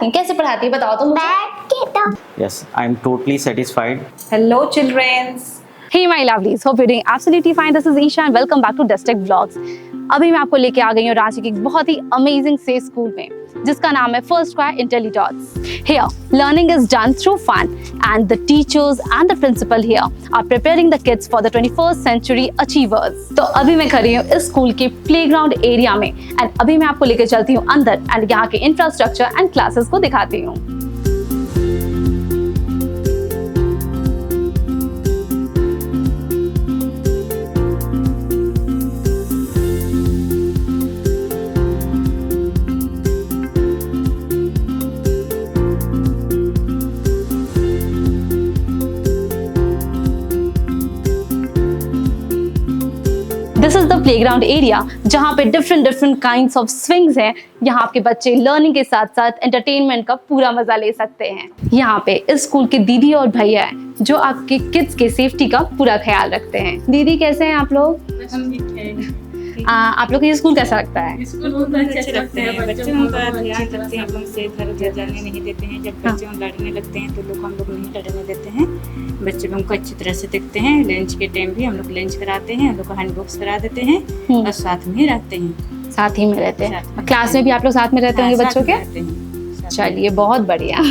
कैसे पढ़ाती है बताओ तो मुझे। बैठ के तो Yes, I'm totally satisfied. Hello, children. Hey my lovelies, hope you're doing absolutely fine. This is Isha and welcome back to Dustech Vlogs. अभी मैं आपको लेके आ गई हूँ रांची के एक बहुत ही अमेजिंग से स्कूल में जिसका नाम है First Square Intellitots. Here, learning is done through fun and the teachers and the principal here are preparing the kids for the 21st century achievers. तो अभी मैं खड़ी हूँ इस स्कूल के प्लेग्राउंड एरिया में एंड अभी मैं आपको लेके चलती हूँ अंदर एंड यहाँ के इंफ्रास्ट्रक्चर एंड क्लासेस को दिखाती हूँ. This is the playground area जहाँ पे डिफरेंट काइंड्स ऑफ स्विंग्स हैं. यहाँ आपके बच्चे लर्निंग के साथ साथ एंटरटेनमेंट का पूरा मजा ले सकते हैं. यहाँ पे इस स्कूल के दीदी और भैया हैं जो आपके किड्स के सेफ्टी का पूरा ख्याल रखते हैं. दीदी कैसे हैं आप लोग? आप लोग को ये स्कूल कैसा लगता है? स्कूल बहुत अच्छे लगते हैं. बच्चों का ध्यान रखते हैं हम लोग से, इधर उधर जाने नहीं देते हैं. जब बच्चे लड़ने लगते हैं तो लोग हम लोग नहीं लड़ने देते हैं. बच्चे लोगों को अच्छी तरह से देखते हैं. लंच के टाइम भी हम लोग लंच कराते हैं, हम लोग को हैंड बुक्स करा देते हैं और साथ में रहते हैं. साथ ही में रहते हैं. क्लास में भी आप लोग साथ में रहते होंगे बच्चों के? चलिए बहुत बढ़िया.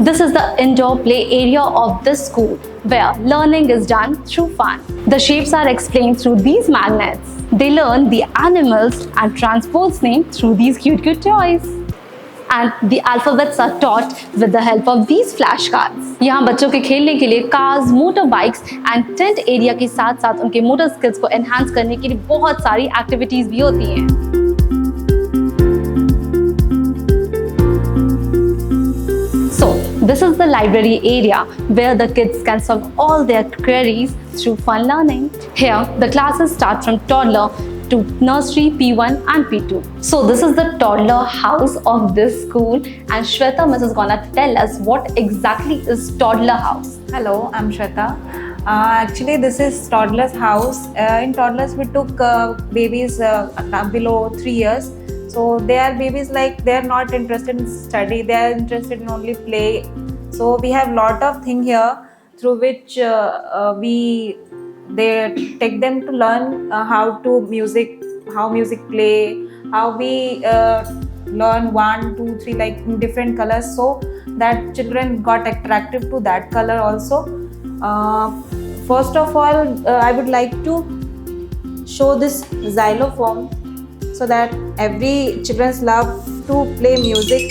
This is the indoor play area of this school where learning is done through fun. The shapes are explained through these magnets. They learn the animals and transports name through these cute toys. And the alphabets are taught with the help of these flashcards. यहाँ बच्चों के खेलने के लिए cars, motorbikes and tent area के साथ साथ उनके motor skills को enhance करने के लिए बहुत सारी activities भी होती हैं. So, this is the library area where the kids can solve all their queries through fun learning. Here, the classes start from toddler to nursery P1 and P2. So, this is the toddler house of this school and Shweta Miss is gonna tell us what exactly is toddler house. Hello, I'm Shweta. Actually, this is toddler's house. In toddlers, we took babies below 3 years. So they are babies like they are not interested in study. They are interested in only play. So we have lot of thing here through which they take them to learn how music play, how we learn 1, 2, 3 like in different colors, so that children got attractive to that color also. First of all, I would like to show this xylophone, so that every children's love to play music.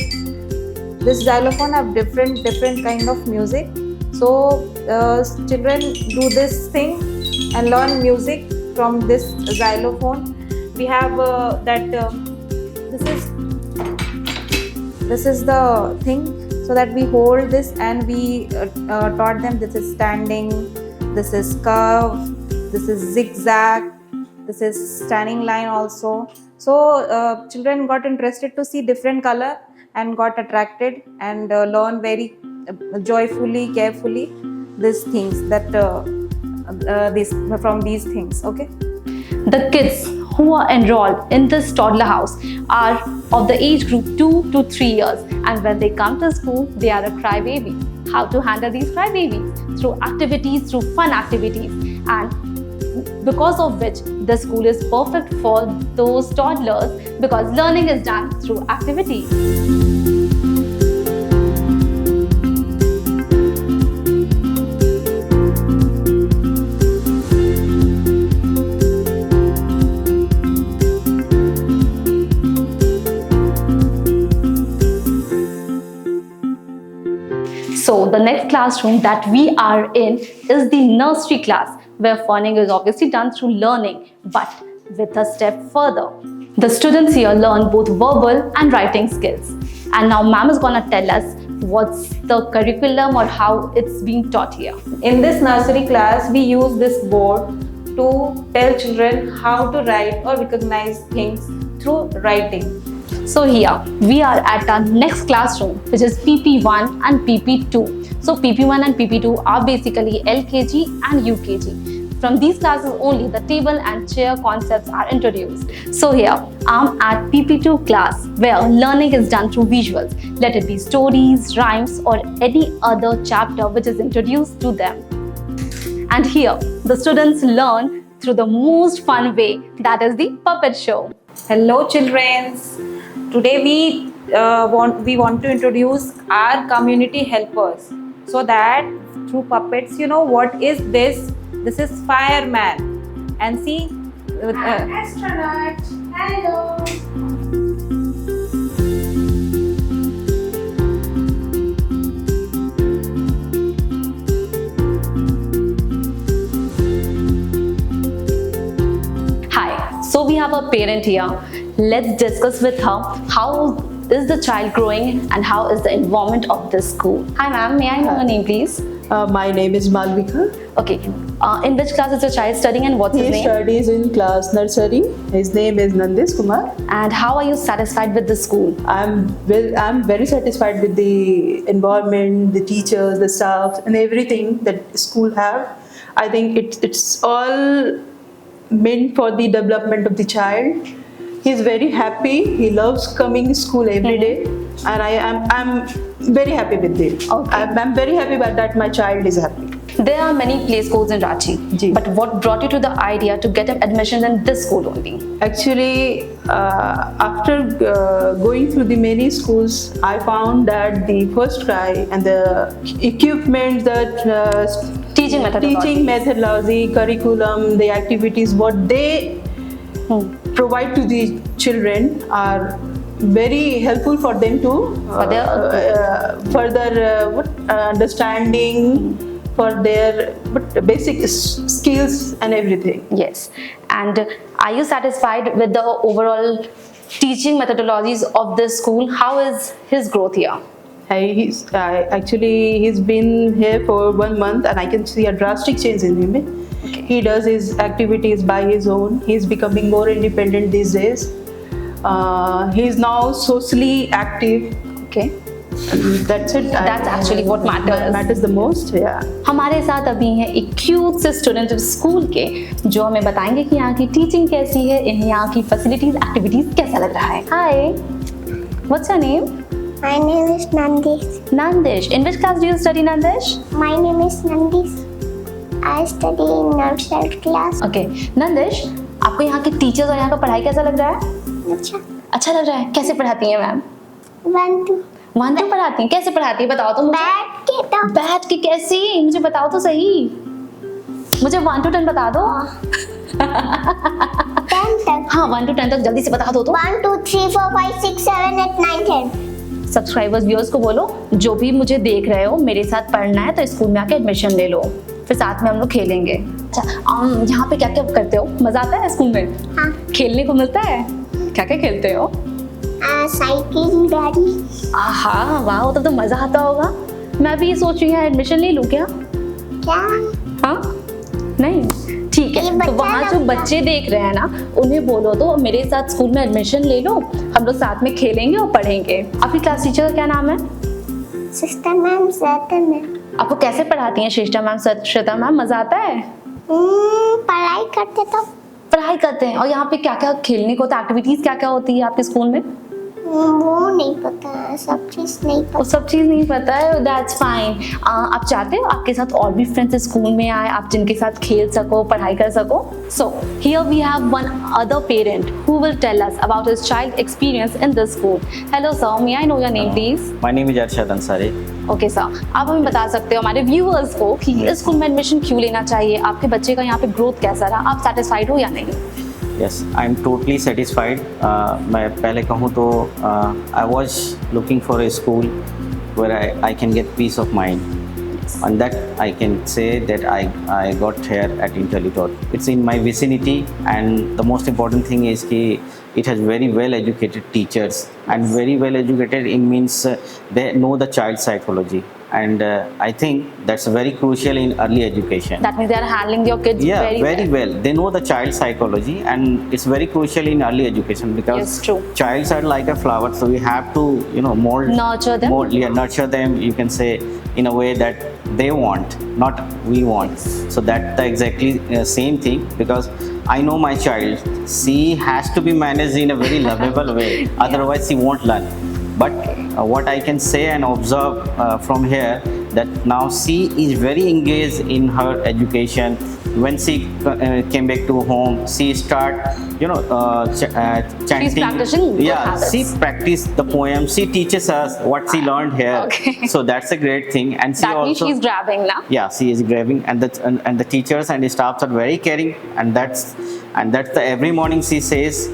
This xylophone have different kind of music. So children do this thing and learn music from this xylophone. We have this is the thing, so that we hold this and we taught them this is standing, this is curve, this is zigzag, this is standing line also. So children got interested to see different color and got attracted and learn very joyfully, carefully these things that from these things. Okay. The kids who are enrolled in this toddler house are of the age group 2 to 3 years, and when they come to school, they are a crybaby. How to handle these crybabies? Through activities, through fun activities, and because of which the school is perfect for those toddlers because learning is done through activity. So the next classroom that we are in is the nursery class, where funning is obviously done through learning, but with a step further. The students here learn both verbal and writing skills. And now ma'am is gonna tell us what's the curriculum or how it's being taught here. In this nursery class, we use this board to tell children how to write or recognize things through writing. So here we are at our next classroom, which is PP1 and PP2. So PP1 and PP2 are basically LKG and UKG. From these classes only, the table and chair concepts are introduced. So here, I'm at PP2 class where learning is done through visuals. Let it be stories, rhymes or any other chapter which is introduced to them. And here, the students learn through the most fun way, that is the puppet show. Hello children. Today we want to introduce our community helpers, so that through puppets, you know what is this? This is fireman. And see, Astronaut. Hello. Hi, so we have a parent here. Let's discuss with her how is the child growing and how is the environment of this school. Hi ma'am, may I know your name please? My name is Malvika. Okay, in which class is the child studying and what's his He name? studies in class nursery. His name is Nandesh Kumar. And how are you satisfied with the school? I'm very satisfied with the environment, the teachers, the staff, and everything that school have. I think it's all meant for the development of the child. He's very happy. He loves coming to school every day, and I'm very happy with it. Okay. I'm very happy that my child is happy. There are many play schools in Ranchi, Ji. but what brought you to the idea to get an admission in this school only? Actually, after going through the many schools, I found that the first try and the equipment, the Teaching methodology, curriculum, the activities, what they provide to the children are very helpful for them to further understanding for their basic skills and everything. Yes. And are you satisfied with the overall teaching methodologies of this school? How is his growth here? He's been here for 1 month and I can see a drastic change in him. Okay. He does his activities by his own. He's becoming more independent these days. He's now socially active. Okay. And that's it. That's actually what matters. Matters the most. Yeah. हमारे साथ अभी हैं एक cute से student school के जो हमें बताएंगे कि यहाँ की टीचिंग कैसी है, इन्हें यहाँ की फैसिलिटीज एक्टिविटीज कैसा लग रहा है. Hi, what's your name? My name is Nandish. Nandish. In which class do you study, Nandish? My name is Nandish. I study in nursery class. Okay, Nandish, आपको यहाँ के टीचर्स और यहाँ का पढ़ाई कैसा लग रहा है? अच्छा. अच्छा लग रहा है. कैसे पढ़ाती हैं मैम? 1 2. 1 2 पढ़ाती हैं. कैसे पढ़ाती है बताओ तो मुझे. बैठ के तो. बैठ के कैसे? मुझे बताओ तो सही. मुझे 1 to 10 बता दो. 10 तक. हाँ, 1 to 10 तक जल्दी से बता दो तो. 1 2 3 4 5 6 7 8 9 10. सब्सक्राइबर्स व्यूअर्स को बोलो जो भी मुझे देख रहे हो मेरे साथ पढ़ना है तो स्कूल में आके एडमिशन ले लो, फिर साथ में हम लोग खेलेंगे. अच्छा, यहाँ पे क्या क्या करते हो? मजा आता है स्कूल में? हाँ. खेलने को मिलता है? क्या क्या खेलते हो? साइकिल गाड़ी. आहा, वाह, तब तो मजा आता होगा. मैं भी ये सोच रही हूँ एडमिशन ले लूँ क्या? क्या? हाँ, नहीं, ठीक ये है. तो बच्चा वहाँ जो लगता है. बच्चे देख रहे हैं ना, उन्हें बोलो तो मेरे साथ स्कूल में एडमिशन ले लो, हम लोग साथ में खेलेंगे और पढ़ेंगे. आपकी क्लास टीचर का क्या नाम है? Sister ma'am, Shweta ma'am. आपको कैसे पढ़ाती हैं श्रेष्ठा मैम, श्वेता मैम? मजा आता है? पढ़ाई करते तो. पढ़ाई करते हैं. और यहाँ पे क्या क्या खेलने को होता है, एक्टिविटीज क्या क्या होती है आपके स्कूल में? वो नहीं पता है, सब चीज नहीं वो पता. सब चीज़ नहीं पता है. That's fine. आप चाहते हो आपके साथ और भी फ्रेंड्स स्कूल में आए, आप जिनके साथ खेल सको, पढ़ाई कर सको. So here we have one other parent who will tell us about his child experience in this school. Hello sir, may I know your name please? My name is Arshad Ansari. Okay sir, आप हमें बता सकते हो हमारे viewers को कि इस school में एडमिशन क्यों लेना चाहिए, आपके बच्चे का यहाँ पे ग्रोथ कैसा रहा, आप सेटिस्फाइड हो या नहीं? Yes, I am totally satisfied. मैं पहले कहूँ तो I was looking for a school where I can get peace of mind. On that I can say that I got here at IntelliTaught. It's in my vicinity, and the most important thing is that it has very well educated teachers, and very well educated it means they know the child psychology, and I think that's very crucial in early education. That means they are handling your kids very well. They know the child psychology, and it's very crucial in early education because Yes, true. childs are like a flower, so we have to mold, Nurture them. nurture them. You can say in a way that they want, not we want. So that's the exactly same thing, because I know my child, she has to be managed in a very lovable way, otherwise she won't learn. But what I can say and observe from here, that now she is very engaged in her education. When she came back to home, she start, chanting. She's practicing good habits. She practiced the poem. She teaches us what she learned here. Okay. So that's a great thing. And she That means also, she's grabbing now. yeah, she is grabbing, and the teachers and the staffs are very caring, and that's the every morning she says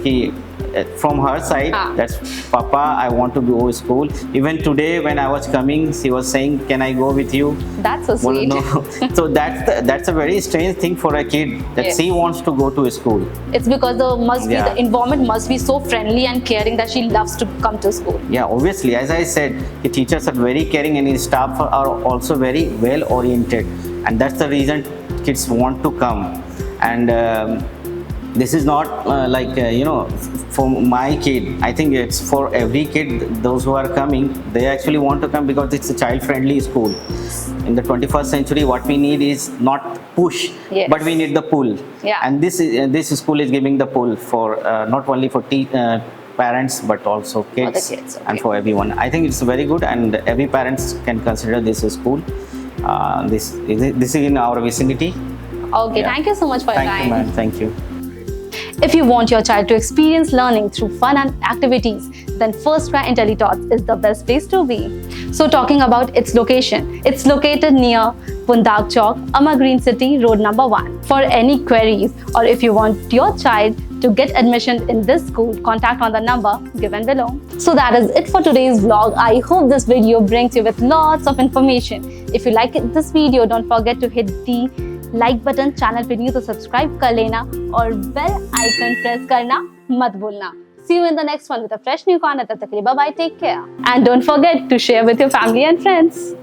from her side, that's Papa, I want to go to school. Even today when I was coming, she was saying, can I go with you? That's so Well, sweet. no. So that's a very strange thing for a kid, that Yes. she wants to go to school. It's because Yeah. the environment must be so friendly and caring that she loves to come to school. Yeah, obviously, as I said, the teachers are very caring and the staff are also very well oriented, and that's the reason kids want to come. And this is not for my kid. I think it's for every kid. Those who are coming, they actually want to come because it's a child-friendly school. In the 21st century, what we need is not push, Yes. but we need the pull. Yeah. And this school is giving the pull for not only for parents but also kids, kids, okay. and for everyone. I think it's very good, and every parents can consider this a school. This is in our vicinity. Okay, Yeah. thank you so much for your Thank time. you, man. Thank you. If you want your child to experience learning through fun and activities, then First Try IntelliTots is the best place to be. So talking about its location, it's located near Pundak Chowk, Amar Green City, Road number 1. For any queries, or if you want your child to get admission in this school, contact on the number given below. So that is it for today's vlog. I hope this video brings you with lots of information. If you like this video, don't forget to hit the like button, channel पे new तो subscribe कर लेना और bell icon press करना मत भूलना. See you in the next one with a fresh new content. तब तक के लिए bye bye, take care, and don't forget to share with your family and friends.